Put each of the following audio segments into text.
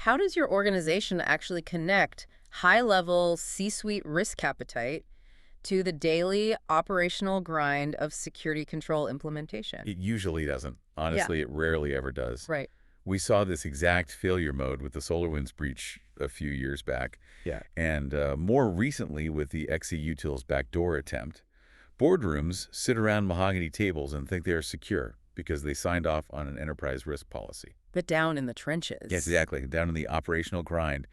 how does your organization actually connect high-level C-suite risk appetite to the daily operational grind of security control implementation? It usually doesn't. Yeah, Honestly, it rarely ever does. right. We saw this exact failure mode with the SolarWinds breach a few years back, Yeah. and more recently with the XE-Utils backdoor attempt. Boardrooms sit around mahogany tables and think they are secure because they signed off on an enterprise risk policy. But down in the Yes, trenches. exactly. Down in the operational grind,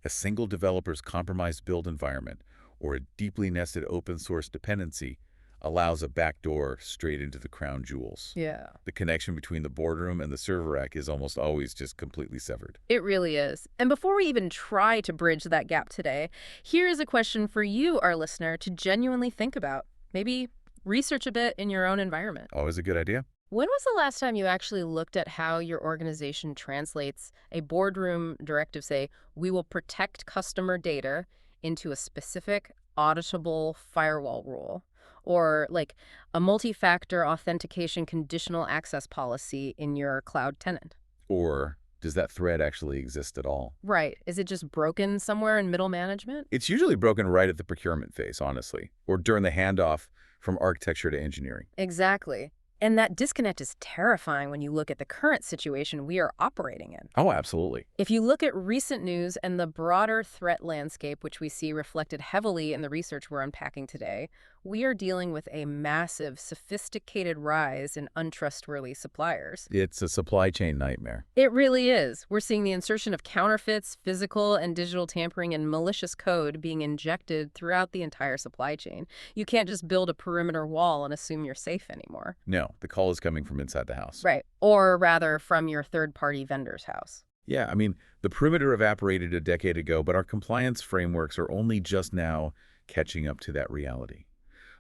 a single developer's compromised build environment or a deeply nested open source dependency allows a backdoor straight into the crown jewels. Yeah. The connection between the boardroom and the server rack is almost always just completely severed. It really is. And before we even try to bridge that gap today, here is a question for you, our listener, to genuinely think about. Maybe research a bit in your own environment. Always a good idea. When was the last time you actually looked at how your organization translates a boardroom directive, say, we will protect customer data, into a specific auditable firewall rule? Or like a multi-factor authentication conditional access policy in your cloud tenant? Or does that thread actually exist at all? Right. Is it just broken somewhere in middle management? It's usually broken right at the procurement phase, honestly, or during the handoff from architecture to engineering. Exactly. And that disconnect is terrifying when you look at the current situation we are operating in. Oh, absolutely. If you look at recent news and the broader threat landscape, which we see reflected heavily in the research we're unpacking today, we are dealing with a massive, sophisticated rise in untrustworthy suppliers. It's a supply chain nightmare. It really is. We're seeing the insertion of counterfeits, physical and digital tampering, and malicious code being injected throughout the entire supply chain. You can't just build a perimeter wall and assume you're safe anymore. No, the call is coming from inside the house. Right. Or rather, from your third-party vendor's house. Yeah, I mean, the perimeter evaporated a decade ago, but our compliance frameworks are only just now catching up to that reality.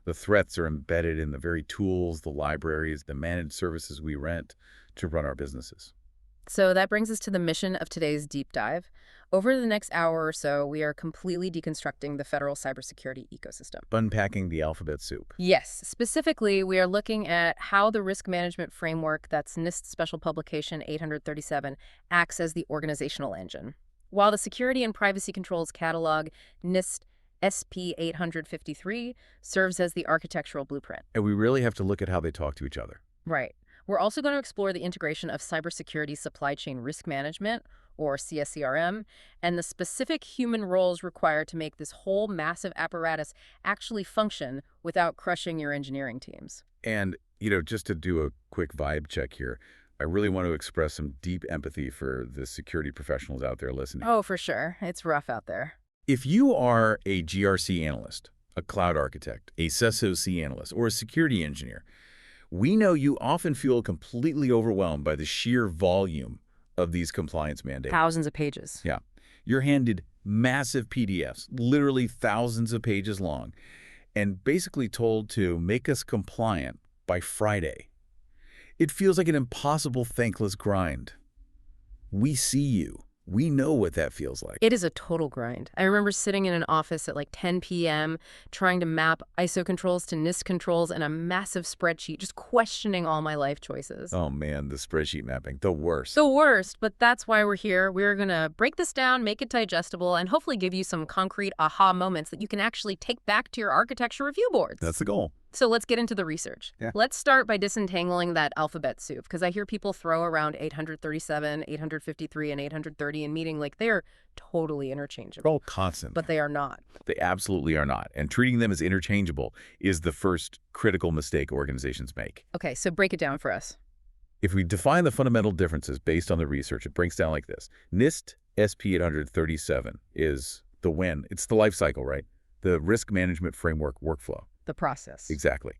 The threats are embedded in the very tools, the libraries, the managed services we rent to run our businesses. So that brings us to the mission of today's deep dive. Over the next hour or so, we are completely deconstructing the federal cybersecurity ecosystem. Unpacking the alphabet soup. Yes, specifically, we are looking at how the risk management framework, that's NIST Special Publication 837, acts as the organizational engine. While the Security and Privacy Controls Catalog, NIST SP 853, serves as the architectural blueprint. And we really have to look at how they talk to each other. Right. We're also going to explore the integration of cybersecurity supply chain risk management, or CSCRM, and the specific human roles required to make this whole massive apparatus actually function without crushing your engineering teams. And, just to do a quick vibe check here, I really want to express some deep empathy for the security professionals out there listening. Oh, for sure. It's rough out there. If you are a GRC analyst, a cloud architect, a SOC analyst, or a security engineer, we know you often feel completely overwhelmed by the sheer volume of these compliance mandates. Thousands of pages. Yeah. You're handed massive PDFs, literally thousands of pages long, and basically told to make us compliant by Friday. It feels like an impossible, thankless grind. We see you. We know what that feels like. It is a total grind. I remember sitting in an office at like 10 p.m., trying to map ISO controls to NIST controls in a massive spreadsheet, just questioning all my life choices. Oh man, the spreadsheet mapping, the worst. The worst, but that's why we're here. We're going to break this down, make it digestible, and hopefully give you some concrete aha moments that you can actually take back to your architecture review boards. That's the goal. So let's get into the research. Yeah. Let's start by disentangling that alphabet soup, because I hear people throw around 837, 853, and 830 in meeting like they're totally interchangeable. They're all constant. But they are not. They absolutely are not. And treating them as interchangeable is the first critical mistake organizations make. Okay, so break it down for us. If we define the fundamental differences based on the research, it breaks down like this. NIST SP 837 is the when. It's the life cycle, right? The risk management framework workflow. The process. Exactly.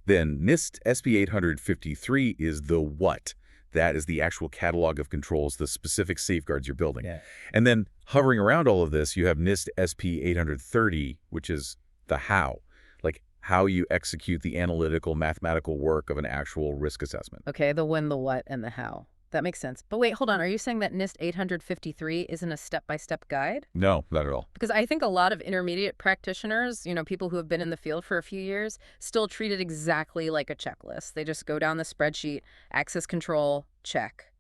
Then NIST SP 853 is the what. That is the actual catalog of controls, the specific safeguards you're building. Yeah. And then hovering around all of this, you have NIST SP 830, which is the how, like how you execute the analytical, mathematical work of an actual risk assessment. Okay, the when, the what, and the how. That makes sense. But wait, hold on. Are you saying that NIST 853 isn't a step-by-step guide? No, not at all. Because I think a lot of intermediate practitioners, people who have been in the field for a few years, still treat it exactly like a checklist. They just go down the spreadsheet, access control, check.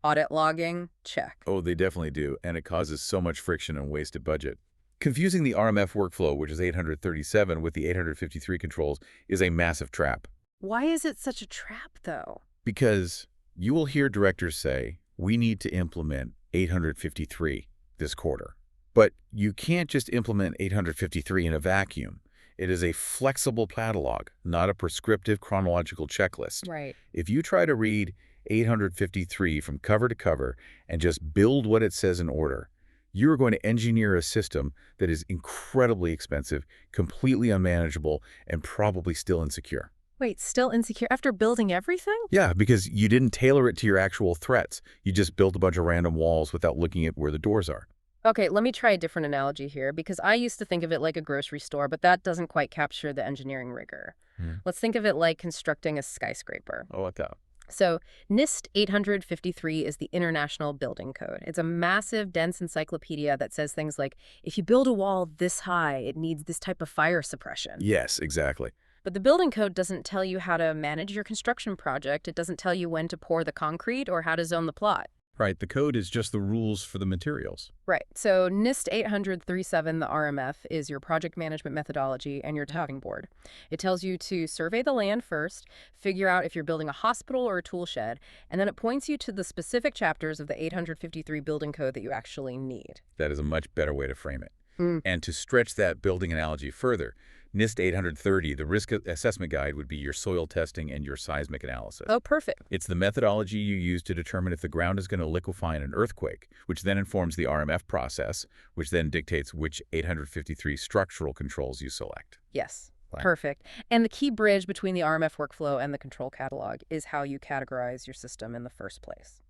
Audit logging, check. Oh, they definitely do, and it causes so much friction and wasted budget. Confusing the RMF workflow, which is 837, with the 853 controls is a massive trap. Why is it such a trap, though? Because you will hear directors say, we need to implement 853 this quarter. But you can't just implement 853 in a vacuum. It is a flexible catalog, not a prescriptive chronological checklist. Right. If you try to read 853 from cover to cover and just build what it says in order, you are going to engineer a system that is incredibly expensive, completely unmanageable, and probably still insecure. Wait, still insecure after building everything? Yeah, because you didn't tailor it to your actual threats. You just built a bunch of random walls without looking at where the doors are. Okay, let me try a different analogy here because I used to think of it like a grocery store, but that doesn't quite capture the engineering rigor. Let's think of it like constructing a skyscraper. Oh, what the? So, NIST 853 is the International Building Code. It's a massive, dense encyclopedia that says things like, if you build a wall this high, it needs this type of fire suppression. Yes, exactly. But the building code doesn't tell you how to manage your construction project. It doesn't tell you when to pour the concrete or how to zone the plot. Right, the code is just the rules for the materials. Right. So NIST 837, the RMF, is your project management methodology and your drawing board. It tells you to survey the land first, figure out if you're building a hospital or a tool shed, and then it points you to the specific chapters of the 853 building code that you actually need. That is a much better way to frame it. Mm. And to stretch that building analogy further, NIST 830, the risk assessment guide, would be your soil testing and your seismic analysis. Oh, perfect. It's the methodology you use to determine if the ground is going to liquefy in an earthquake, which then informs the RMF process, which then dictates which 853 structural controls you select. Yes. Right. Perfect. And the key bridge between the RMF workflow and the control catalog is how you categorize your system in the first place.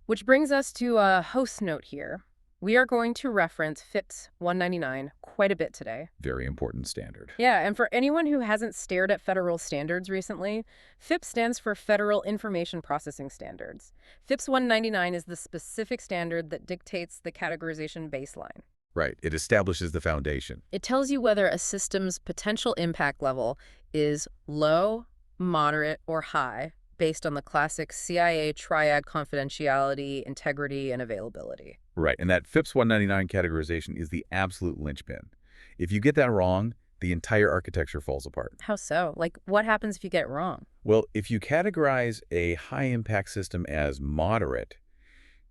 Which brings us to a host note here. We are going to reference FIPS 199 quite a bit today. Very important standard. Yeah, and for anyone who hasn't stared at federal standards recently, FIPS stands for Federal Information Processing Standards. FIPS 199 is the specific standard that dictates the categorization baseline. Right. It establishes the foundation. It tells you whether a system's potential impact level is low, moderate, or high, based on the classic CIA triad confidentiality, integrity, and availability. Right, and that FIPS 199 categorization is the absolute linchpin. If you get that wrong, the entire architecture falls apart. How so? Like, what happens if you get it wrong? Well, if you categorize a high-impact system as moderate,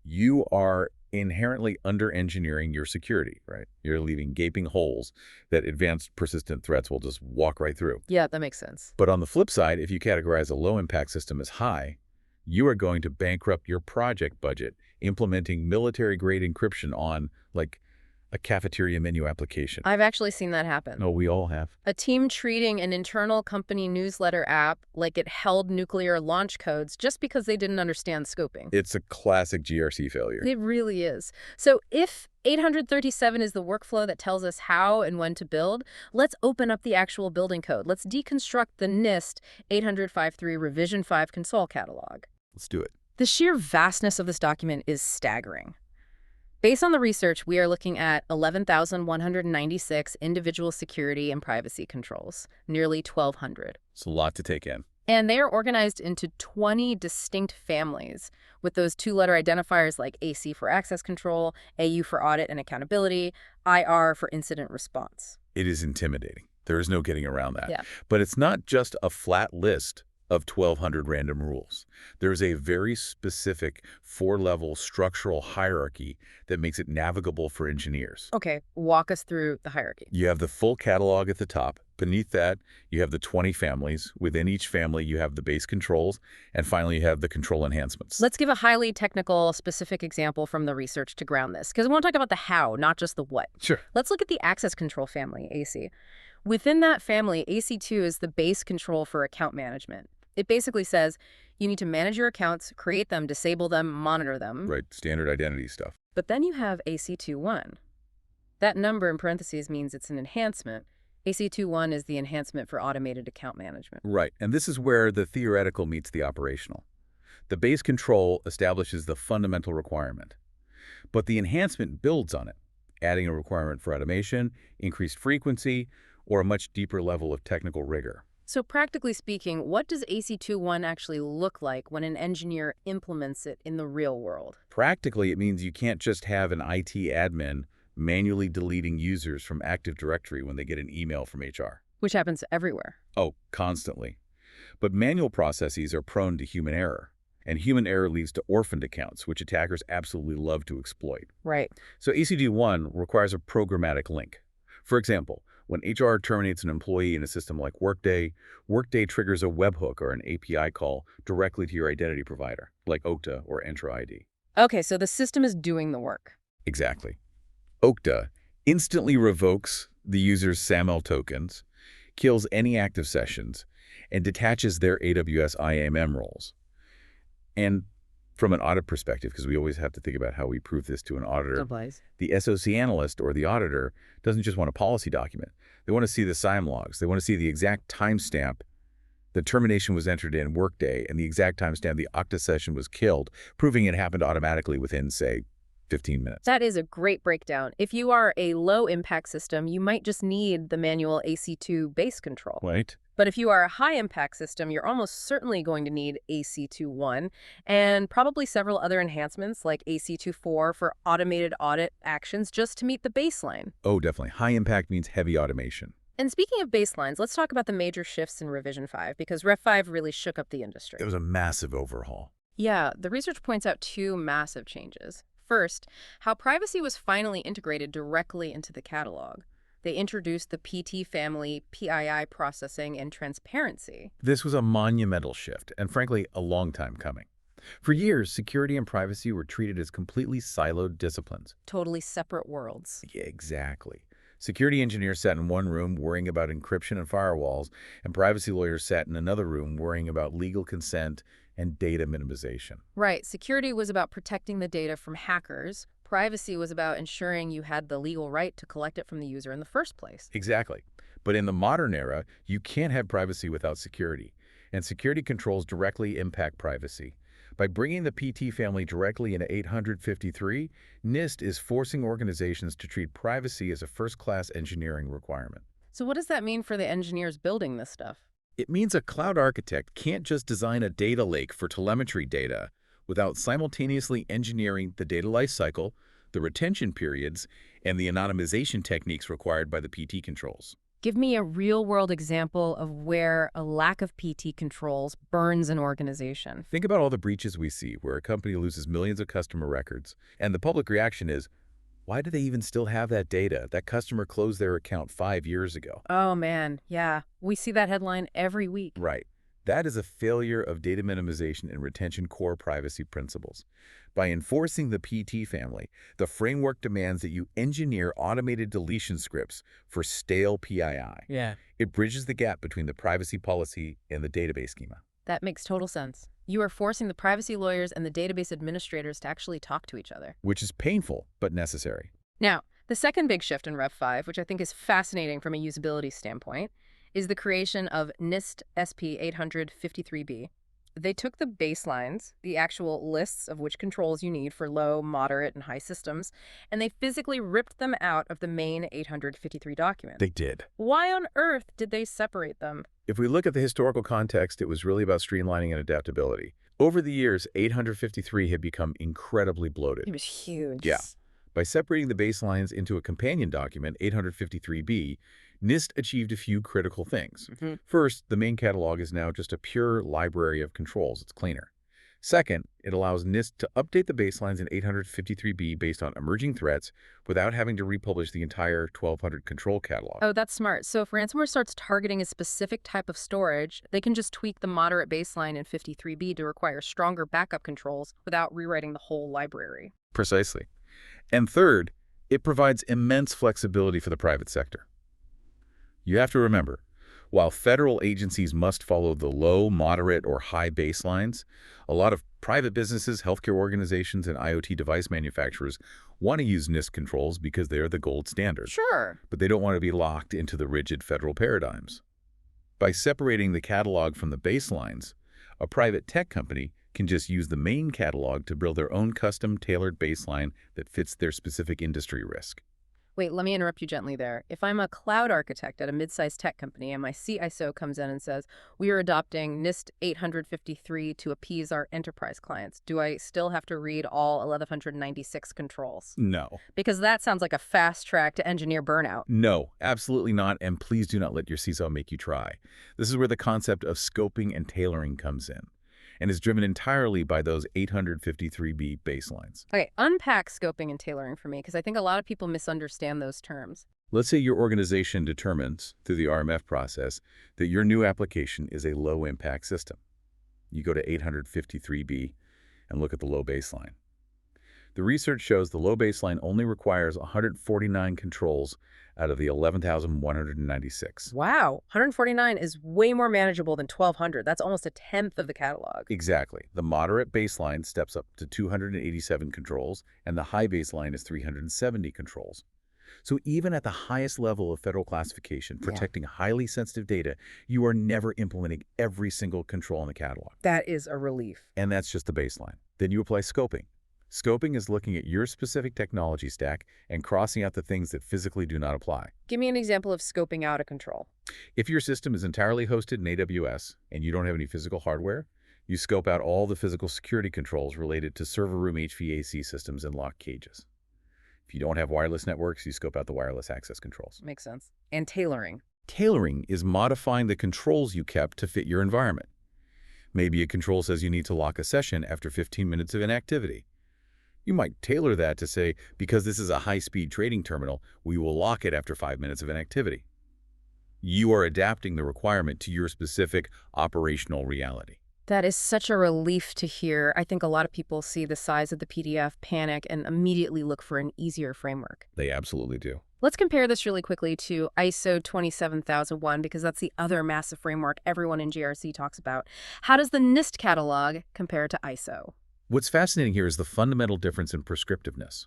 you are inherently under-engineering your security, right? You're leaving gaping holes that advanced persistent threats will just walk right through. Yeah, that makes sense. But on the flip side, if you categorize a low-impact system as high, you are going to bankrupt your project budget implementing military-grade encryption on, like, a cafeteria menu application. I've actually seen that happen. No, we all have. A team treating an internal company newsletter app like it held nuclear launch codes just because they didn't understand scoping. It's a classic GRC failure. It really is. So if 837 is the workflow that tells us how and when to build, let's open up the actual building code. Let's deconstruct the NIST 853 Revision 5 Console catalog. Let's do it. The sheer vastness of this document is staggering. Based on the research, we are looking at 11,196 individual security and privacy controls, nearly 1,200. It's a lot to take in. And they are organized into 20 distinct families, with those two-letter identifiers like AC for access control, AU for audit and accountability, IR for incident response. It is intimidating. There is no getting around that. Yeah. But it's not just a flat list of 1,200 random rules. There's a very specific 4-level structural hierarchy that makes it navigable for engineers. Okay, walk us through the hierarchy. You have the full catalog at the top. Beneath that, you have the 20 families. Within each family, you have the base controls. And finally, you have the control enhancements. Let's give a highly technical, specific example from the research to ground this, because I want to talk about the how, not just the what. Sure. Let's look at the access control family, AC. Within that family, AC2 is the base control for account management. It basically says you need to manage your accounts, create them, disable them, monitor them. Right, standard identity stuff. But then you have AC21. That number in parentheses means it's an enhancement. AC21 is the enhancement for automated account management. Right, and this is where the theoretical meets the operational. The base control establishes the fundamental requirement, but the enhancement builds on it, adding a requirement for automation, increased frequency, or a much deeper level of technical rigor. So practically speaking, what does AC21 actually look like when an engineer implements it in the real world? Practically, it means you can't just have an IT admin manually deleting users from Active Directory when they get an email from HR. Which happens everywhere. Oh, constantly. But manual processes are prone to human error, and human error leads to orphaned accounts, which attackers absolutely love to exploit. Right. So ACD1 requires a programmatic link. For example, when HR terminates an employee in a system like Workday, Workday triggers a webhook or an API call directly to your identity provider, like Okta or Entra ID. Okay, so the system is doing the work. Exactly. Okta instantly revokes the user's SAML tokens, kills any active sessions, and detaches their AWS IAM roles. And from an audit perspective, because we always have to think about how we prove this to an auditor, Applies. the SOC analyst or the auditor doesn't just want a policy document. They want to see the SIAM logs. They want to see the exact timestamp the termination was entered in Workday and the exact timestamp the Okta session was killed, proving it happened automatically within, say, 15 minutes. That is a great breakdown. If you are a low-impact system, you might just need the manual AC2 base control. Right? But if you are a high-impact system, you're almost certainly going to need AC21 and probably several other enhancements like AC24 for automated audit actions just to meet the baseline. Oh, definitely. High impact means heavy automation. And speaking of baselines, let's talk about the major shifts in Revision 5 because Rev 5 really shook up the industry. It was a massive overhaul. Yeah, the research points out two massive changes. First, how privacy was finally integrated directly into the catalog. They introduced the PT family, PII processing, and transparency. This was a monumental shift, and frankly, a long time coming. For years, security and privacy were treated as completely siloed disciplines. Totally separate worlds. Yeah, exactly. Security engineers sat in one room worrying about encryption and firewalls, and privacy lawyers sat in another room worrying about legal consent and data minimization. Right, security was about protecting the data from hackers. Privacy was about ensuring you had the legal right to collect it from the user in the first place. Exactly. But in the modern era, you can't have privacy without security, and security controls directly impact privacy. By bringing the PT family directly into 853, NIST is forcing organizations to treat privacy as a first-class engineering requirement. So what does that mean for the engineers building this stuff? It means a cloud architect can't just design a data lake for telemetry data without simultaneously engineering the data lifecycle, the retention periods, and the anonymization techniques required by the PT controls. Give me a real-world example of where a lack of PT controls burns an organization. Think about all the breaches we see where a company loses millions of customer records, and the public reaction is, why do they even still have that data? That customer closed their account 5 years ago. Oh man, yeah. We see that headline every week. Right. That is a failure of data minimization and retention core privacy principles. By enforcing the PT family, the framework demands that you engineer automated deletion scripts for stale PII. Yeah. It bridges the gap between the privacy policy and the database schema. That makes total sense. You are forcing the privacy lawyers and the database administrators to actually talk to each other. Which is painful, but necessary. Now, the second big shift in Rev 5, which I think is fascinating from a usability standpoint, is the creation of NIST SP 853B. They took the baselines, the actual lists of which controls you need for low, moderate, and high systems, and they physically ripped them out of the main 853 document. They did. Why on earth did they separate them? If we look at the historical context, it was really about streamlining and adaptability. Over the years, 853 had become incredibly bloated. It was huge. Yeah. By separating the baselines into a companion document, 853B, NIST achieved a few critical things. First, the main catalog is now just a pure library of controls. It's cleaner. Second, it allows NIST to update the baselines in 853B based on emerging threats without having to republish the entire 1200 control catalog. Oh, that's smart. So if ransomware starts targeting a specific type of storage, they can just tweak the moderate baseline in 53B to require stronger backup controls without rewriting the whole library. Precisely. And third, it provides immense flexibility for the private sector. You have to remember, while federal agencies must follow the low, moderate, or high baselines, a lot of private businesses, healthcare organizations, and IoT device manufacturers want to use NIST controls because they are the gold standard. Sure. But they don't want to be locked into the rigid federal paradigms. By separating the catalog from the baselines, a private tech company can just use the main catalog to build their own custom tailored baseline that fits their specific industry risk. Wait, let me interrupt you gently there. If I'm a cloud architect at a mid-sized tech company and my CISO comes in and says, we are adopting NIST 853 to appease our enterprise clients, do I still have to read all 1196 controls? No. Because that sounds like a fast track to engineer burnout. No, absolutely not, and please do not let your CISO make you try. This is where the concept of scoping and tailoring comes in, and is driven entirely by those 853B baselines. Okay, unpack scoping and tailoring for me, because I think a lot of people misunderstand those terms. Let's say your organization determines, through the RMF process, that your new application is a low-impact system. You go to 853B and look at the low baseline. The research shows the low baseline only requires 149 controls out of the 11,196. Wow, 149 is way more manageable than 1,200. That's almost a tenth of the catalog. Exactly. The moderate baseline steps up to 287 controls, and the high baseline is 370 controls. So even at the highest level of federal classification, protecting highly sensitive data, you are never implementing every single control in the catalog. That is a relief. And that's just the baseline. Then you apply scoping. Scoping is looking at your specific technology stack and crossing out the things that physically do not apply. Give me an example of scoping out a control. If your system is entirely hosted in AWS and you don't have any physical hardware, you scope out all the physical security controls related to server room HVAC systems and locked cages. If you don't have wireless networks, you scope out the wireless access controls. Makes sense. And tailoring. Tailoring is modifying the controls you kept to fit your environment. Maybe a control says you need to lock a session after 15 minutes of inactivity. You might tailor that to say, because this is a high-speed trading terminal, we will lock it after 5 minutes of inactivity. You are adapting the requirement to your specific operational reality. That is such a relief to hear. I think a lot of people see the size of the PDF, panic, and immediately look for an easier framework. They absolutely do. Let's compare this really quickly to ISO 27001, because that's the other massive framework everyone in GRC talks about. How does the NIST catalog compare to ISO? What's fascinating here is the fundamental difference in prescriptiveness.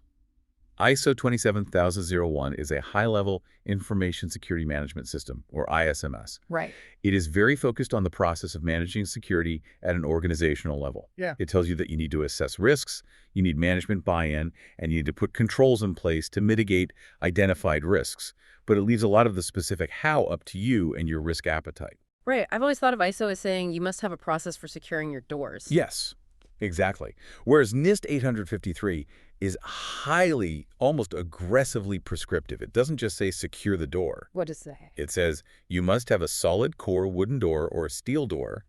ISO 27001 is a high-level information security management system, or ISMS. Right. It is very focused on the process of managing security at an organizational level. It tells you that you need to assess risks, you need management buy-in, and you need to put controls in place to mitigate identified risks. But it leaves a lot of the specific how up to you and your risk appetite. Right. I've always thought of ISO as saying you must have a process for securing your doors. Yes, exactly. Whereas NIST 853 is highly, almost aggressively prescriptive. It doesn't just say secure the door. What does it say? It says you must have a solid core wooden door or a steel door.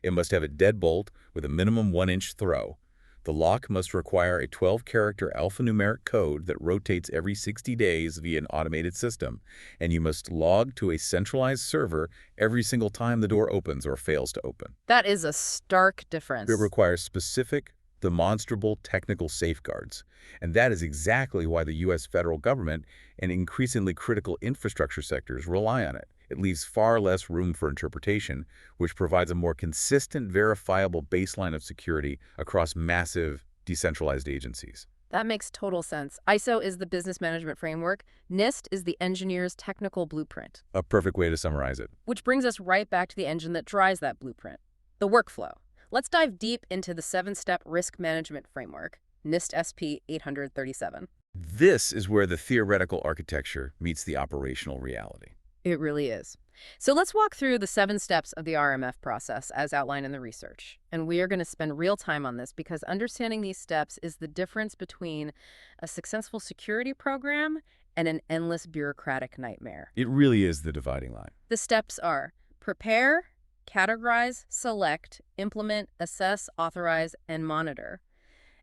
It must have a deadbolt with a minimum 1-inch throw. The lock must require a 12-character alphanumeric code that rotates every 60 days via an automated system. And you must log to a centralized server every single time the door opens or fails to open. That is a stark difference. It requires specific, demonstrable technical safeguards. And that is exactly why the U.S. federal government and increasingly critical infrastructure sectors rely on it. It leaves far less room for interpretation, which provides a more consistent, verifiable baseline of security across massive, decentralized agencies. That makes total sense. ISO is the business management framework. NIST is the engineer's technical blueprint. A perfect way to summarize it. Which brings us right back to the engine that drives that blueprint, the workflow. Let's dive deep into the 7-step risk management framework, NIST SP 837. This is where the theoretical architecture meets the operational reality. It really is. So let's walk through the 7 steps of the RMF process as outlined in the research. And we are going to spend real time on this because understanding these steps is the difference between a successful security program and an endless bureaucratic nightmare. It really is the dividing line. The steps are prepare, categorize, select, implement, assess, authorize, and monitor.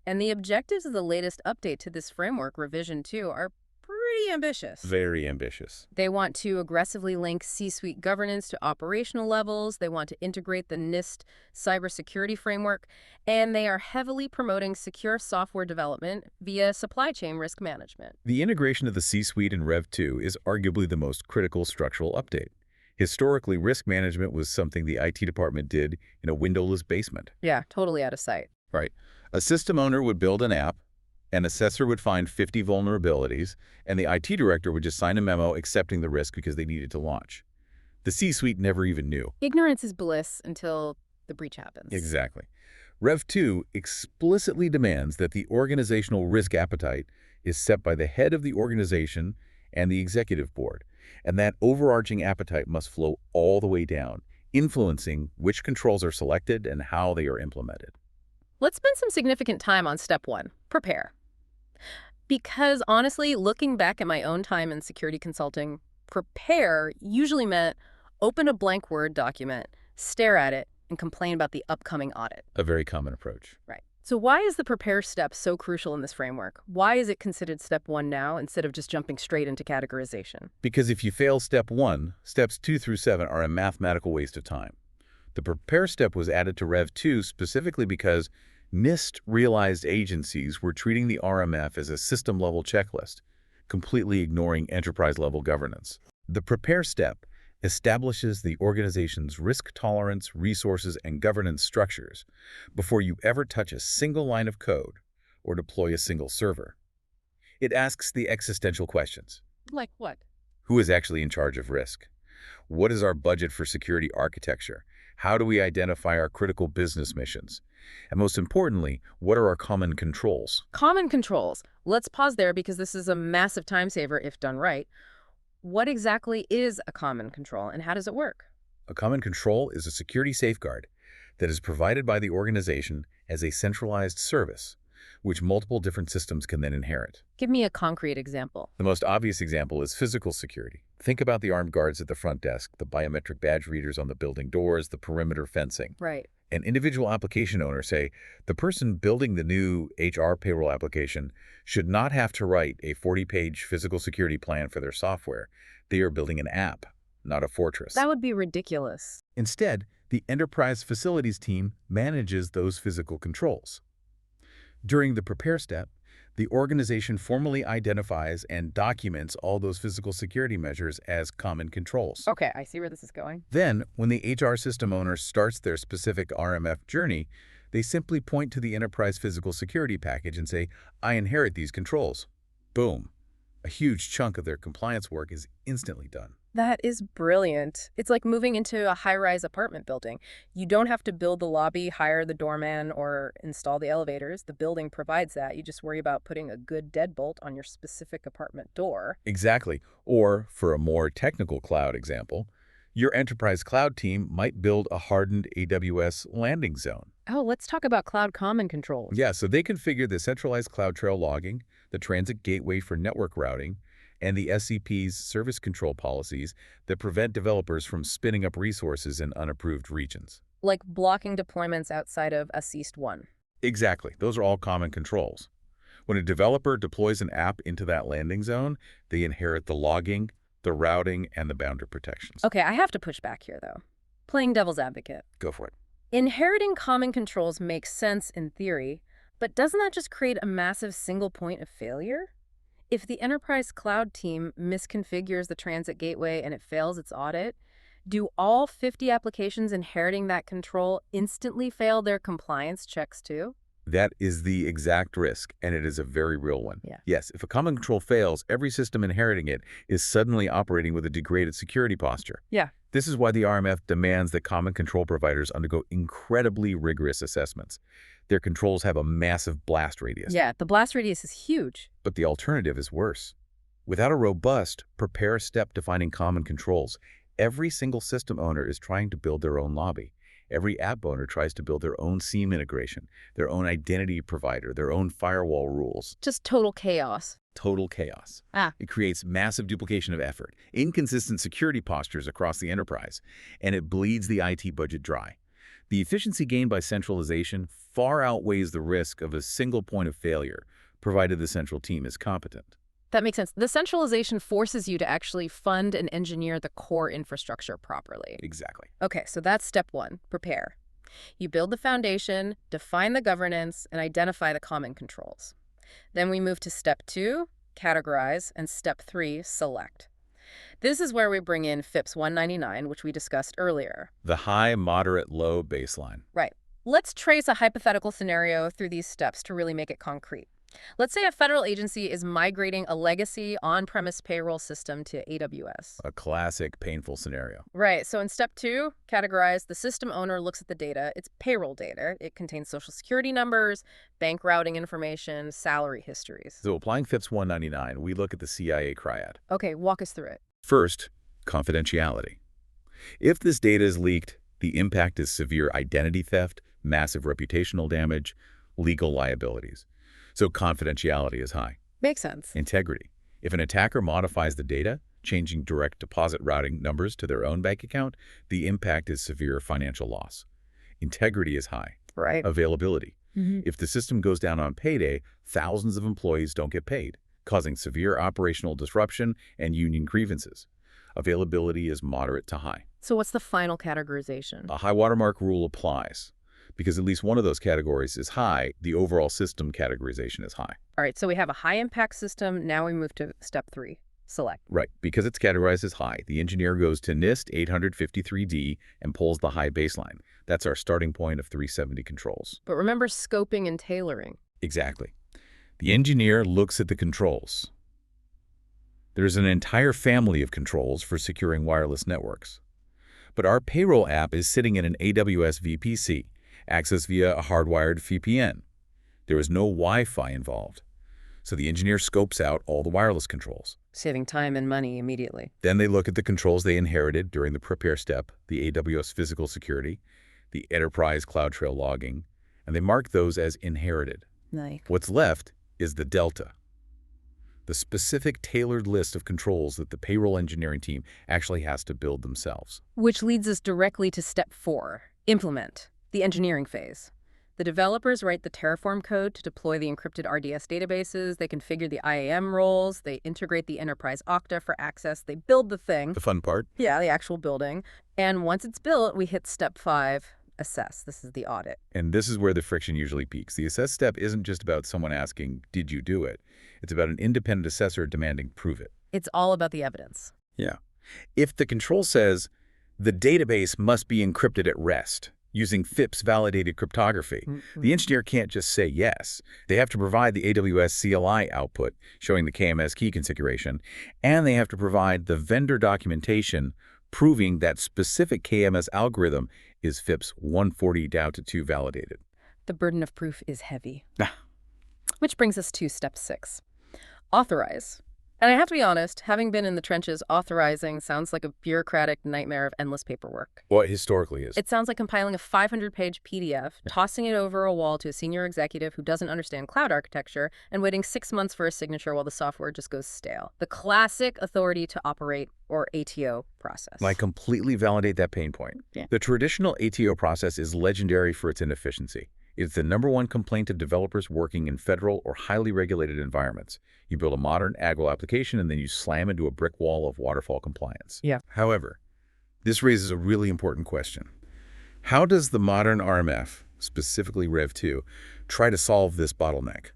And the objectives of the latest update to this framework, Revision 2, are pretty ambitious. Very ambitious. They want to aggressively link C-suite governance to operational levels. They want to integrate the NIST Cybersecurity Framework. And they are heavily promoting secure software development via supply chain risk management. The integration of the C-suite in Rev 2 is arguably the most critical structural update. Historically, risk management was something the IT department did in a windowless basement. Yeah, totally out of sight. Right. A system owner would build an app, an assessor would find 50 vulnerabilities, and the IT director would just sign a memo accepting the risk because they needed to launch. The C-suite never even knew. Ignorance is bliss until the breach happens. Exactly. Rev 2 explicitly demands that the organizational risk appetite is set by the head of the organization and the executive board. And that overarching appetite must flow all the way down, influencing which controls are selected and how they are implemented. Let's spend some significant time on step one, prepare. Because honestly, looking back at my own time in security consulting, prepare usually meant open a blank Word document, stare at it, and complain about the upcoming audit. A very common approach. Right. So why is the prepare step so crucial in this framework? Why is it considered step one now instead of just jumping straight into categorization? Because if you fail step 1, steps 2 through 7 are a mathematical waste of time. The prepare step was added to Rev 2 specifically because NIST realized agencies were treating the RMF as a system-level checklist, completely ignoring enterprise-level governance. The prepare step establishes the organization's risk tolerance, resources, and governance structures before you ever touch a single line of code or deploy a single server. It asks the existential questions. Like what? Who is actually in charge of risk? What is our budget for security architecture? How do we identify our critical business missions? And most importantly, what are our common controls? Common controls. Let's pause there because this is a massive time saver if done right. What exactly is a common control and how does it work? A common control is a security safeguard that is provided by the organization as a centralized service, which multiple different systems can then inherit. Give me a concrete example. The most obvious example is physical security. Think about the armed guards at the front desk, the biometric badge readers on the building doors, the perimeter fencing. Right. An individual application owner, say, the person building the new HR payroll application, should not have to write a 40-page physical security plan for their software. They are building an app, not a fortress. That would be ridiculous. Instead, the enterprise facilities team manages those physical controls. During the prepare step, the organization formally identifies and documents all those physical security measures as common controls. Okay, I see where this is going. Then, when the HR system owner starts their specific RMF journey, they simply point to the enterprise physical security package and say, I inherit these controls. Boom. A huge chunk of their compliance work is instantly done. That is brilliant. It's like moving into a high-rise apartment building. You don't have to build the lobby, hire the doorman, or install the elevators. The building provides that. You just worry about putting a good deadbolt on your specific apartment door. Exactly. Or, for a more technical cloud example, your enterprise cloud team might build a hardened AWS landing zone. Oh, let's talk about cloud common controls. Yeah, so they configure the centralized CloudTrail logging, the transit gateway for network routing, and the SCP's service control policies that prevent developers from spinning up resources in unapproved regions. Like blocking deployments outside of a ceased one. Exactly. Those are all common controls. When a developer deploys an app into that landing zone, they inherit the logging, the routing, and the boundary protections. Okay, I have to push back here, though. Playing devil's advocate. Go for it. Inheriting common controls makes sense in theory, but doesn't that just create a massive single point of failure? If the enterprise cloud team misconfigures the transit gateway and it fails its audit, do all 50 applications inheriting that control instantly fail their compliance checks too? That is the exact risk, and it is a very real one. Yeah. Yes, if a common control fails, every system inheriting it is suddenly operating with a degraded security posture. Yeah. This is why the RMF demands that common control providers undergo incredibly rigorous assessments. Their controls have a massive blast radius. Yeah, the blast radius is huge. But the alternative is worse. Without a robust, prepare step defining common controls, every single system owner is trying to build their own lobby. Every app owner tries to build their own SIEM integration, their own identity provider, their own firewall rules. Just total chaos. Total chaos. Ah. It creates massive duplication of effort, inconsistent security postures across the enterprise, and it bleeds the IT budget dry. The efficiency gained by centralization far outweighs the risk of a single point of failure, provided the central team is competent. That makes sense. The centralization forces you to actually fund and engineer the core infrastructure properly. Exactly. Okay, so that's step one, prepare. You build the foundation, define the governance, and identify the common controls. Then we move to step two, categorize, and step three, select. This is where we bring in FIPS 199, which we discussed earlier. The high, moderate, low baseline. Right. Let's trace a hypothetical scenario through these steps to really make it concrete. Let's say a federal agency is migrating a legacy on-premise payroll system to AWS. A classic painful scenario. Right. So in step 2, categorize, the system owner looks at the data. It's payroll data. It contains social security numbers, bank routing information, salary histories. So applying FIPS 199, we look at the CIA triad. Okay, walk us through it. First, confidentiality. If this data is leaked, the impact is severe identity theft, massive reputational damage, legal liabilities. So confidentiality is high. Makes sense. Integrity. If an attacker modifies the data, changing direct deposit routing numbers to their own bank account, the impact is severe financial loss. Integrity is high. Right. Availability. If the system goes down on payday, thousands of employees don't get paid, causing severe operational disruption and union grievances. Availability is moderate to high. So what's the final categorization? A high watermark rule applies. Because at least one of those categories is high, the overall system categorization is high. All right, so we have a high-impact system. Now we move to step 3, select. Right. Because it's categorized as high, the engineer goes to NIST 853D and pulls the high baseline. That's our starting point of 370 controls. But remember scoping and tailoring. Exactly. The engineer looks at the controls. There's an entire family of controls for securing wireless networks. But our payroll app is sitting in an AWS VPC, accessed via a hardwired VPN. There is no Wi-Fi involved. So the engineer scopes out all the wireless controls. Saving time and money immediately. Then they look at the controls they inherited during the prepare step, the AWS physical security, the enterprise CloudTrail logging, and they mark those as inherited. Nice. What's left is the delta, the specific tailored list of controls that the payroll engineering team actually has to build themselves. Which leads us directly to step 4, implement, the engineering phase. The developers write the Terraform code to deploy the encrypted RDS databases, they configure the IAM roles, they integrate the enterprise Okta for access, they build the thing. The fun part? Yeah, the actual building. And once it's built, we hit step 5, assess. This is the audit. And this is where the friction usually peaks. The assess step isn't just about someone asking, did you do it? It's about an independent assessor demanding, prove it. It's all about the evidence. Yeah. If the control says, the database must be encrypted at rest, using FIPS-validated cryptography, the engineer can't just say yes. They have to provide the AWS CLI output, showing the KMS key configuration, and they have to provide the vendor documentation proving that specific KMS algorithm is FIPS 140-2 validated. The burden of proof is heavy. Which brings us to step 6, authorize. And I have to be honest, having been in the trenches, authorizing sounds like a bureaucratic nightmare of endless paperwork. Well, it historically is. It sounds like compiling a 500-page PDF, tossing it over a wall to a senior executive who doesn't understand cloud architecture, and waiting 6 months for a signature while the software just goes stale. The classic authority to operate, or ATO, process. I completely validate that pain point. Yeah. The traditional ATO process is legendary for its inefficiency. It's the #1 complaint of developers working in federal or highly regulated environments. You build a modern, agile application, and then you slam into a brick wall of waterfall compliance. Yeah. However, this raises a really important question. How does the modern RMF, specifically Rev 2, try to solve this bottleneck?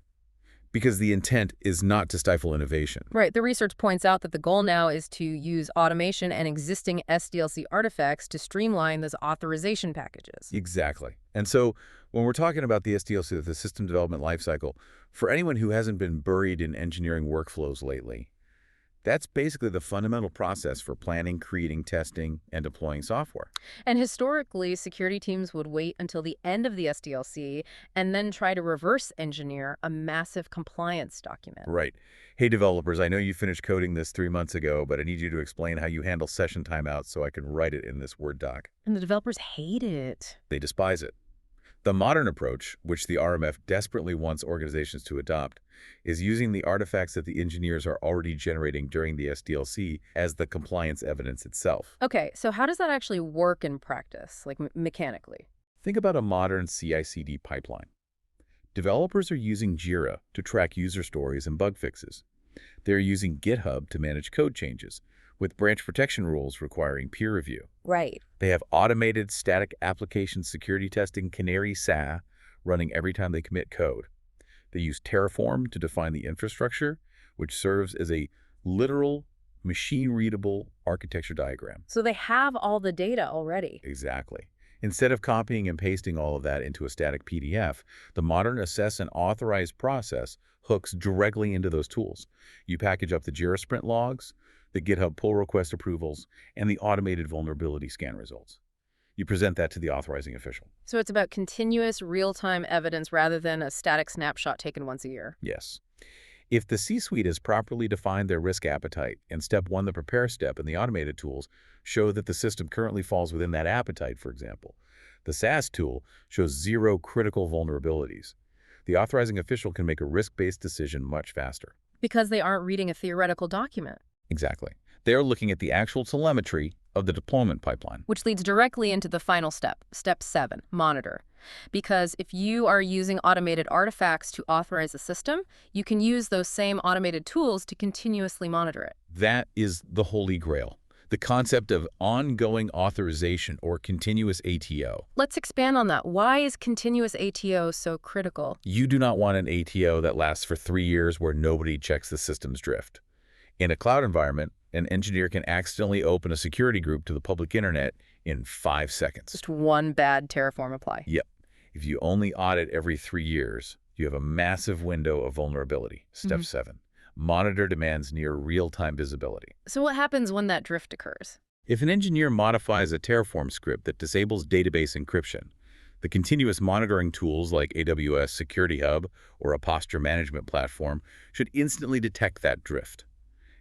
Because the intent is not to stifle innovation. Right. The research points out that the goal now is to use automation and existing SDLC artifacts to streamline those authorization packages. Exactly. And so when we're talking about the SDLC, the system development lifecycle, for anyone who hasn't been buried in engineering workflows lately, that's basically the fundamental process for planning, creating, testing, and deploying software. And historically, security teams would wait until the end of the SDLC and then try to reverse engineer a massive compliance document. Right. Hey, developers, I know you finished coding this 3 months ago, but I need you to explain how you handle session timeouts so I can write it in this Word doc. And the developers hate it. They despise it. The modern approach, which the RMF desperately wants organizations to adopt, is using the artifacts that the engineers are already generating during the SDLC as the compliance evidence itself. Okay, so how does that actually work in practice, like mechanically? Think about a modern CI/CD pipeline. Developers are using Jira to track user stories and bug fixes. They're using GitHub to manage code changes, with branch protection rules requiring peer review. Right. They have automated static application security testing Canary SA running every time they commit code. They use Terraform to define the infrastructure, which serves as a literal, machine-readable architecture diagram. So they have all the data already. Exactly. Instead of copying and pasting all of that into a static PDF, the modern assess and authorize process hooks directly into those tools. You package up the Jira Sprint logs, the GitHub pull request approvals, and the automated vulnerability scan results. You present that to the authorizing official. So it's about continuous real-time evidence rather than a static snapshot taken once a year. Yes. If the C-suite has properly defined their risk appetite, and step 1, the prepare step, and the automated tools show that the system currently falls within that appetite, for example, the SaaS tool shows 0 critical vulnerabilities. The authorizing official can make a risk-based decision much faster. Because they aren't reading a theoretical document. Exactly. They're looking at the actual telemetry of the deployment pipeline. Which leads directly into the final step, step 7, monitor. Because if you are using automated artifacts to authorize a system, you can use those same automated tools to continuously monitor it. That is the holy grail, the concept of ongoing authorization or continuous ATO. Let's expand on that. Why is continuous ATO so critical? You do not want an ATO that lasts for 3 years where nobody checks the system's drift. In a cloud environment, an engineer can accidentally open a security group to the public internet in 5 seconds. Just one bad Terraform apply. Yep. If you only audit every 3 years, you have a massive window of vulnerability. Step 7. Monitor demands near real-time visibility. So what happens when that drift occurs? If an engineer modifies a Terraform script that disables database encryption, the continuous monitoring tools like AWS Security Hub or a posture management platform should instantly detect that drift.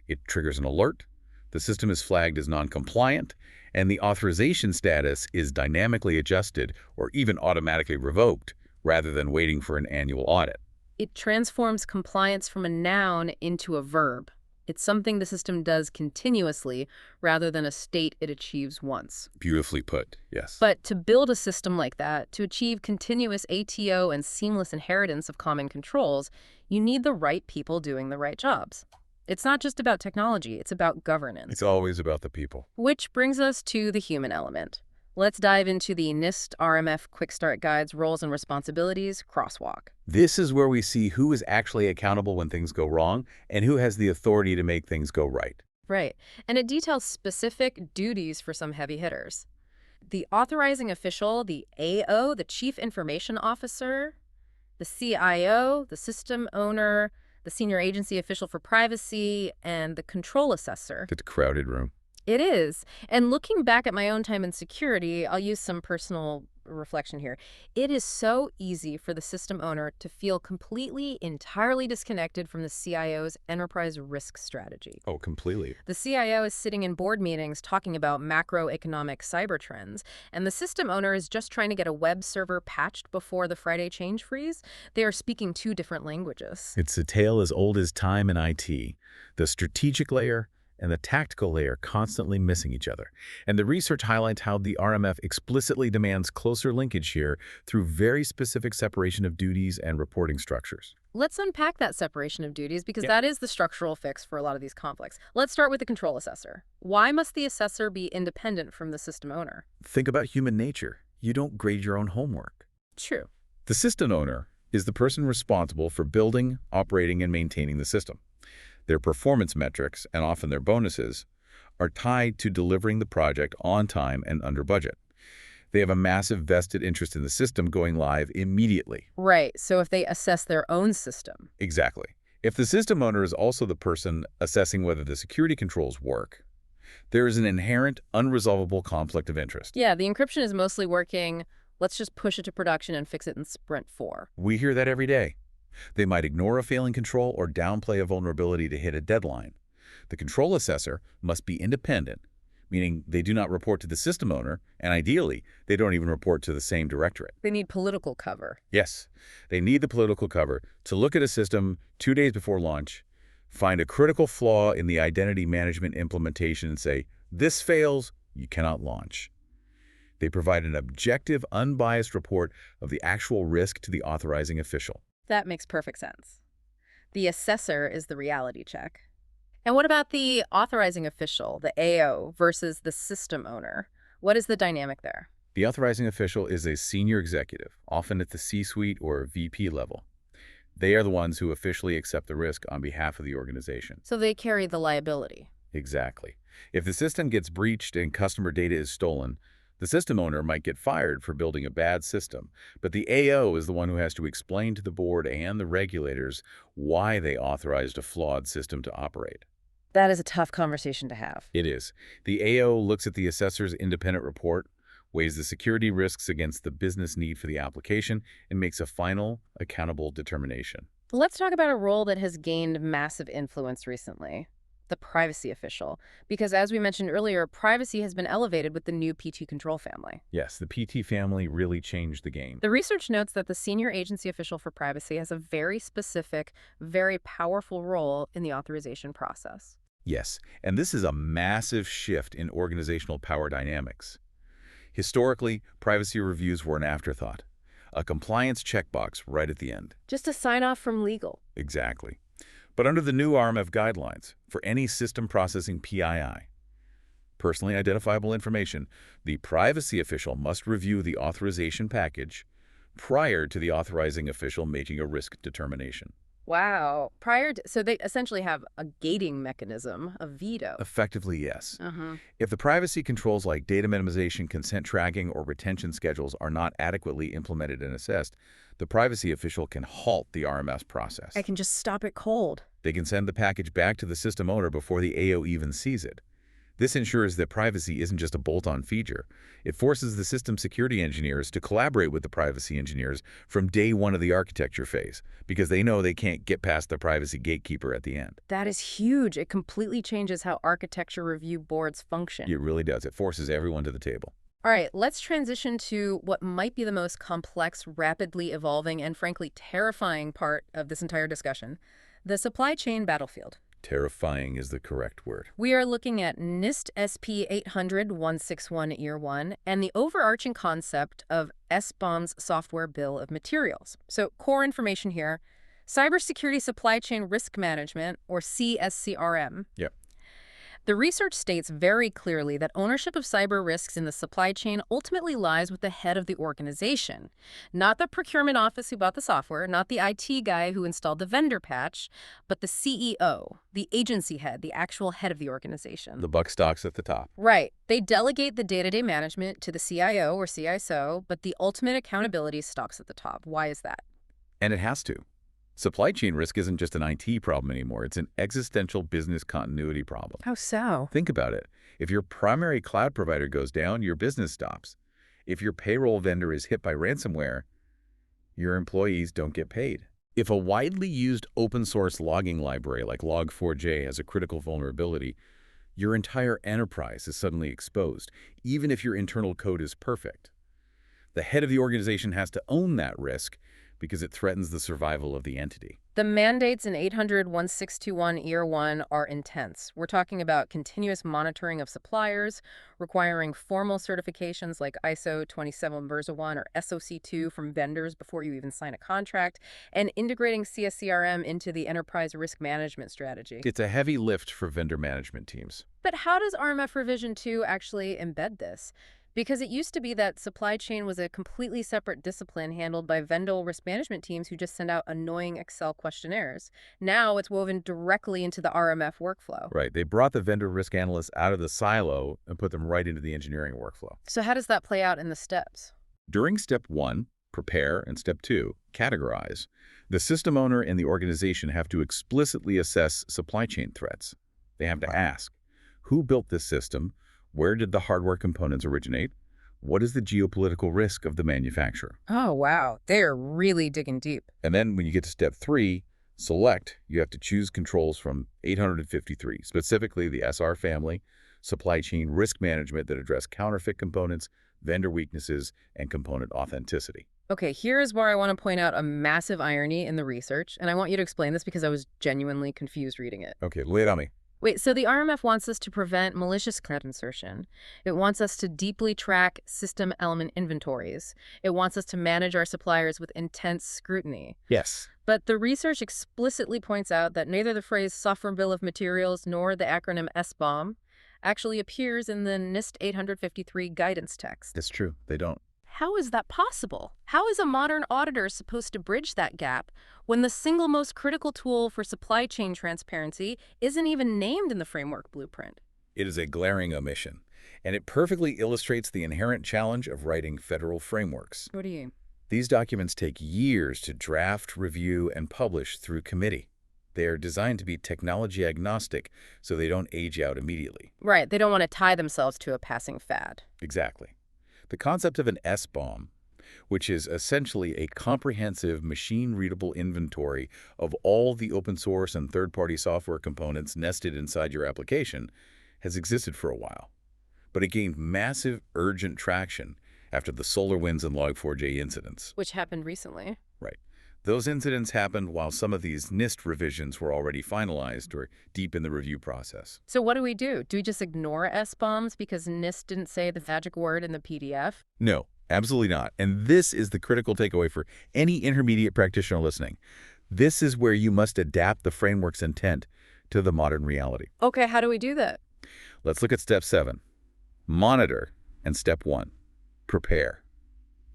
It triggers an alert, the system is flagged as non-compliant, and the authorization status is dynamically adjusted or even automatically revoked rather than waiting for an annual audit. It transforms compliance from a noun into a verb. It's something the system does continuously rather than a state it achieves once. Beautifully put, yes. But to build a system like that, to achieve continuous ATO and seamless inheritance of common controls, you need the right people doing the right jobs. It's not just about technology, it's about governance. It's always about the people. Which brings us to the human element. Let's dive into the NIST RMF Quick Start Guide's roles and responsibilities crosswalk. This is where we see who is actually accountable when things go wrong and who has the authority to make things go right. Right, and it details specific duties for some heavy hitters. The authorizing official, the AO, the Chief Information Officer, the CIO, the system owner, the senior agency official for privacy, and the control assessor. It's a crowded room. It is. And looking back at my own time in security, I'll use some personal reflection here. It is so easy for the system owner to feel entirely disconnected from the CIO's enterprise risk strategy. Oh, completely. The CIO is sitting in board meetings talking about macroeconomic cyber trends, and the system owner is just trying to get a web server patched before the Friday change freeze. They are speaking 2 different languages. It's a tale as old as time in IT. The strategic layer and the tactical layer constantly missing each other. And the research highlights how the RMF explicitly demands closer linkage here through very specific separation of duties and reporting structures. Let's unpack that separation of duties because that is the structural fix for a lot of these conflicts. Let's start with the control assessor. Why must the assessor be independent from the system owner? Think about human nature. You don't grade your own homework. True. The system owner is the person responsible for building, operating, and maintaining the system. Their performance metrics, and often their bonuses, are tied to delivering the project on time and under budget. They have a massive vested interest in the system going live immediately. Right, so if they assess their own system. Exactly. If the system owner is also the person assessing whether the security controls work, there is an inherent, unresolvable conflict of interest. Yeah, the encryption is mostly working. Let's just push it to production and fix it in Sprint 4. We hear that every day. They might ignore a failing control or downplay a vulnerability to hit a deadline. The control assessor must be independent, meaning they do not report to the system owner, and ideally, they don't even report to the same directorate. They need political cover. Yes, they need the political cover to look at a system 2 days before launch, find a critical flaw in the identity management implementation and say, this fails, you cannot launch. They provide an objective, unbiased report of the actual risk to the authorizing official. That makes perfect sense. The assessor is the reality check. And what about the authorizing official, the AO, versus the system owner? What is the dynamic there? The authorizing official is a senior executive, often at the C-suite or VP level. They are the ones who officially accept the risk on behalf of the organization. So they carry the liability. Exactly. If the system gets breached and customer data is stolen, The system owner might get fired for building a bad system, but the AO is the one who has to explain to the board and the regulators why they authorized a flawed system to operate. That is a tough conversation to have. It is. The AO looks at the assessor's independent report, weighs the security risks against the business need for the application, and makes a final, accountable determination. Let's talk about a role that has gained massive influence recently, the privacy official. Because as we mentioned earlier, privacy has been elevated with the new PT control family. Yes, the PT family really changed the game. The research notes that the senior agency official for privacy has a very specific, very powerful role in the authorization process. Yes, and this is a massive shift in organizational power dynamics. Historically, privacy reviews were an afterthought, a compliance checkbox right at the end. Just a sign-off from legal. Exactly. But under the new RMF guidelines, for any system processing PII, personally identifiable information, the privacy official must review the authorization package prior to the authorizing official making a risk determination. Wow. So they essentially have a gating mechanism, a veto. Effectively, yes. Uh-huh. If the privacy controls like data minimization, consent tracking, or retention schedules are not adequately implemented and assessed, the privacy official can halt the RMS process. I can just stop it cold. They can send the package back to the system owner before the AO even sees it. This ensures that privacy isn't just a bolt-on feature. It forces the system security engineers to collaborate with the privacy engineers from day one of the architecture phase, because they know they can't get past the privacy gatekeeper at the end. That is huge. It completely changes how architecture review boards function. It really does. It forces everyone to the table. All right, let's transition to what might be the most complex, rapidly evolving, and frankly terrifying part of this entire discussion, the supply chain battlefield. Terrifying is the correct word. We are looking at NIST SP 800-161 Year 1 and the overarching concept of SBOM's Software Bill of Materials. So core information here, Cybersecurity Supply Chain Risk Management, or CSCRM. Yep. The research states very clearly that ownership of cyber risks in the supply chain ultimately lies with the head of the organization, not the procurement office who bought the software, not the IT guy who installed the vendor patch, but the CEO, the agency head, the actual head of the organization. The buck stops at the top. Right. They delegate the day-to-day management to the CIO or CISO, but the ultimate accountability stops at the top. Why is that? And it has to. Supply chain risk isn't just an IT problem anymore. It's an existential business continuity problem. How so? Think about it. If your primary cloud provider goes down, your business stops. If your payroll vendor is hit by ransomware, your employees don't get paid. If a widely used open source logging library like Log4j has a critical vulnerability, your entire enterprise is suddenly exposed, even if your internal code is perfect. The head of the organization has to own that risk because it threatens the survival of the entity. The mandates in 800-1621 Year 1 are intense. We're talking about continuous monitoring of suppliers, requiring formal certifications like ISO 27001 or SOC2 from vendors before you even sign a contract, and integrating CSCRM into the enterprise risk management strategy. It's a heavy lift for vendor management teams. But how does RMF Revision 2 actually embed this? Because it used to be that supply chain was a completely separate discipline handled by vendor risk management teams who just send out annoying Excel questionnaires. Now it's woven directly into the RMF workflow. Right. They brought the vendor risk analysts out of the silo and put them right into the engineering workflow. So how does that play out in the steps? During step 1, prepare, and step 2, categorize, the system owner and the organization have to explicitly assess supply chain threats. They have to ask, who built this system? Where did the hardware components originate? What is the geopolitical risk of the manufacturer? Oh, wow. They're really digging deep. And then when you get to step 3, select, you have to choose controls from 853, specifically the SR family, supply chain risk management that address counterfeit components, vendor weaknesses, and component authenticity. Okay, here's where I want to point out a massive irony in the research, and I want you to explain this because I was genuinely confused reading it. Okay, lay it on me. Wait, so the RMF wants us to prevent malicious code insertion. It wants us to deeply track system element inventories. It wants us to manage our suppliers with intense scrutiny. Yes. But the research explicitly points out that neither the phrase Software Bill of Materials nor the acronym SBOM actually appears in the NIST 853 guidance text. It's true. They don't. How is that possible? How is a modern auditor supposed to bridge that gap when the single most critical tool for supply chain transparency isn't even named in the framework blueprint? It is a glaring omission. And it perfectly illustrates the inherent challenge of writing federal frameworks. What do you? These documents take years to draft, review, and publish through committee. They are designed to be technology agnostic, so they don't age out immediately. Right, they don't want to tie themselves to a passing fad. Exactly. The concept of an SBOM, which is essentially a comprehensive machine-readable inventory of all the open source and third-party software components nested inside your application, has existed for a while. But it gained massive, urgent traction after the SolarWinds and Log4j incidents. Which happened recently. Right. Those incidents happened while some of these NIST revisions were already finalized or deep in the review process. So what do? Do we just ignore S-bombs because NIST didn't say the magic word in the PDF? No, absolutely not. And this is the critical takeaway for any intermediate practitioner listening. This is where you must adapt the framework's intent to the modern reality. Okay, how do we do that? Let's look at step 7, monitor, and step 1, prepare.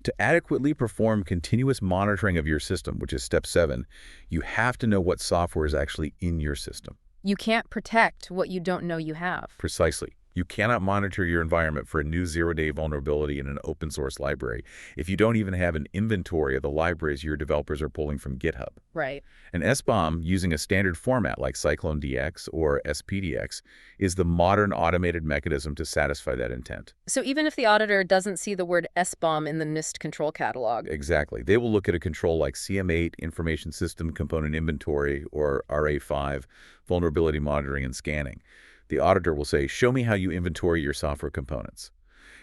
To adequately perform continuous monitoring of your system, which is step 7, you have to know what software is actually in your system. You can't protect what you don't know you have. Precisely. You cannot monitor your environment for a new zero-day vulnerability in an open source library if you don't even have an inventory of the libraries your developers are pulling from GitHub. Right. An SBOM using a standard format like CycloneDX or SPDX is the modern automated mechanism to satisfy that intent. So even if the auditor doesn't see the word SBOM in the NIST control catalog. Exactly. They will look at a control like CM8, Information System Component Inventory, or RA5, Vulnerability Monitoring and Scanning. The auditor will say, show me how you inventory your software components.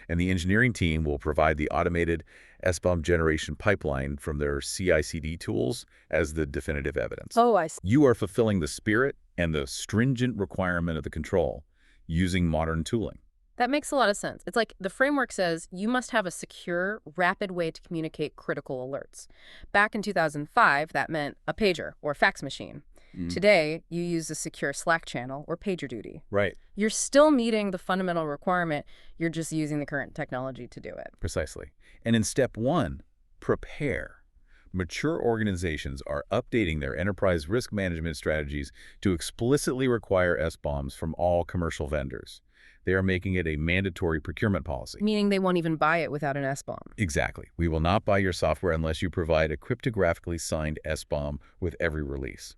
And the engineering team will provide the automated SBOM generation pipeline from their CI/CD tools as the definitive evidence. Oh, I see. You are fulfilling the spirit and the stringent requirement of the control using modern tooling. That makes a lot of sense. It's like the framework says you must have a secure, rapid way to communicate critical alerts. Back in 2005, that meant a pager or fax machine. Today, you use a secure Slack channel or PagerDuty. Right. You're still meeting the fundamental requirement. You're just using the current technology to do it. Precisely. And in step 1, prepare. Mature organizations are updating their enterprise risk management strategies to explicitly require SBOMs from all commercial vendors. They are making it a mandatory procurement policy. Meaning they won't even buy it without an SBOM. Exactly. We will not buy your software unless you provide a cryptographically signed SBOM with every release.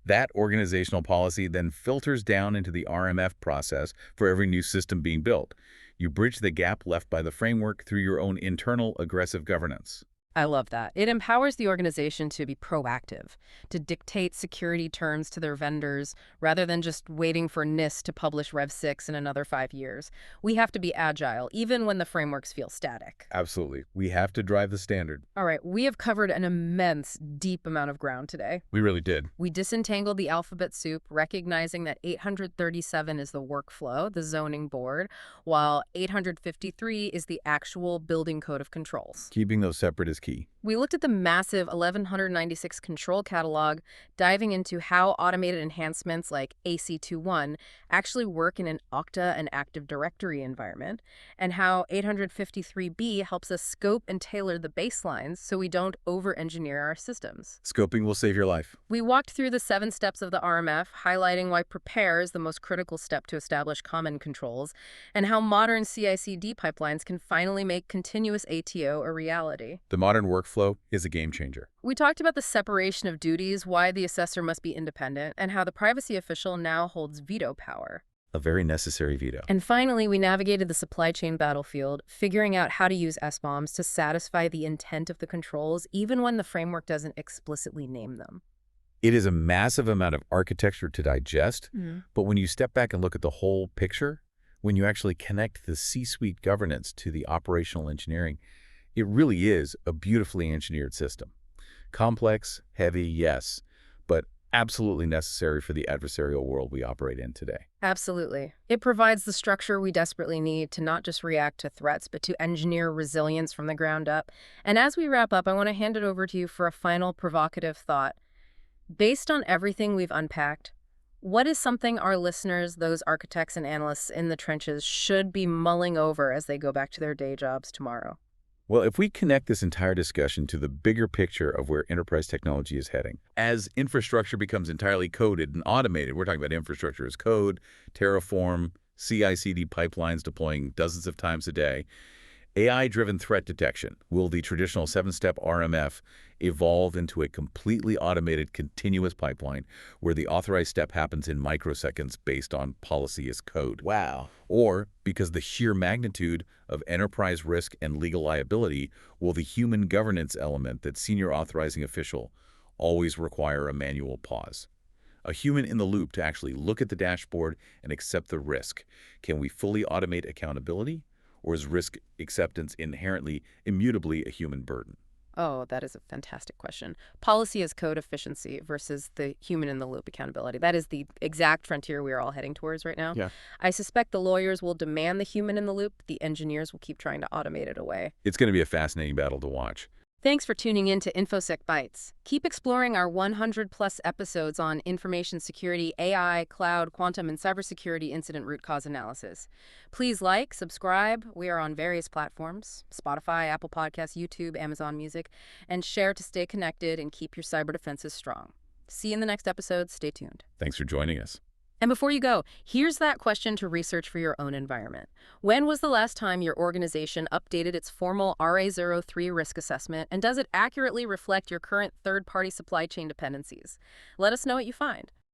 That organizational policy then filters down into the RMF process for every new system being built. You bridge the gap left by the framework through your own internal aggressive governance. I love that. It empowers the organization to be proactive, to dictate security terms to their vendors, rather than just waiting for NIST to publish Rev 6 in another 5 years. We have to be agile, even when the frameworks feel static. Absolutely. We have to drive the standard. All right, we have covered an immense, deep amount of ground today. We really did. We disentangled the alphabet soup, recognizing that 837 is the workflow, the zoning board, while 853 is the actual building code of controls. Keeping those separate is key. We looked at the massive 1196 control catalog, diving into how automated enhancements like AC21 actually work in an Okta and Active Directory environment, and how 853B helps us scope and tailor the baselines so we don't over-engineer our systems. Scoping will save your life. We walked through the 7 steps of the RMF, highlighting why prepare is the most critical step to establish common controls, and how modern CI/CD pipelines can finally make continuous ATO a reality. The modern workflow is a game changer. We talked about the separation of duties, why the assessor must be independent, and how the privacy official now holds veto power. A very necessary veto. And finally, we navigated the supply chain battlefield, figuring out how to use SBOMs to satisfy the intent of the controls, even when the framework doesn't explicitly name them. It is a massive amount of architecture to digest, but when you step back and look at the whole picture, when you actually connect the C-suite governance to the operational engineering, it really is a beautifully engineered system. Complex, heavy, yes, but absolutely necessary for the adversarial world we operate in today. Absolutely. It provides the structure we desperately need to not just react to threats, but to engineer resilience from the ground up. And as we wrap up, I want to hand it over to you for a final provocative thought. Based on everything we've unpacked, what is something our listeners, those architects and analysts in the trenches, should be mulling over as they go back to their day jobs tomorrow? Well, if we connect this entire discussion to the bigger picture of where enterprise technology is heading, as infrastructure becomes entirely coded and automated, we're talking about infrastructure as code, Terraform, CI/CD pipelines deploying dozens of times a day. AI-driven threat detection. Will the traditional seven-step RMF evolve into a completely automated continuous pipeline where the authorized step happens in microseconds based on policy as code? Wow. Or, because the sheer magnitude of enterprise risk and legal liability, will the human governance element that senior authorizing official always require a manual pause? A human in the loop to actually look at the dashboard and accept the risk. Can we fully automate accountability? Or is risk acceptance inherently, immutably a human burden? Oh, that is a fantastic question. Policy as code efficiency versus the human in the loop accountability. That is the exact frontier we are all heading towards right now. Yeah. I suspect the lawyers will demand the human in the loop. The engineers will keep trying to automate it away. It's going to be a fascinating battle to watch. Thanks for tuning in to InfoSec Bytes. Keep exploring our 100-plus episodes on information security, AI, cloud, quantum, and cybersecurity incident root cause analysis. Please like, subscribe. We are on various platforms: Spotify, Apple Podcasts, YouTube, Amazon Music, and share to stay connected and keep your cyber defenses strong. See you in the next episode. Stay tuned. Thanks for joining us. And before you go, here's that question to research for your own environment. When was the last time your organization updated its formal RA03 risk assessment, and does it accurately reflect your current third-party supply chain dependencies? Let us know what you find.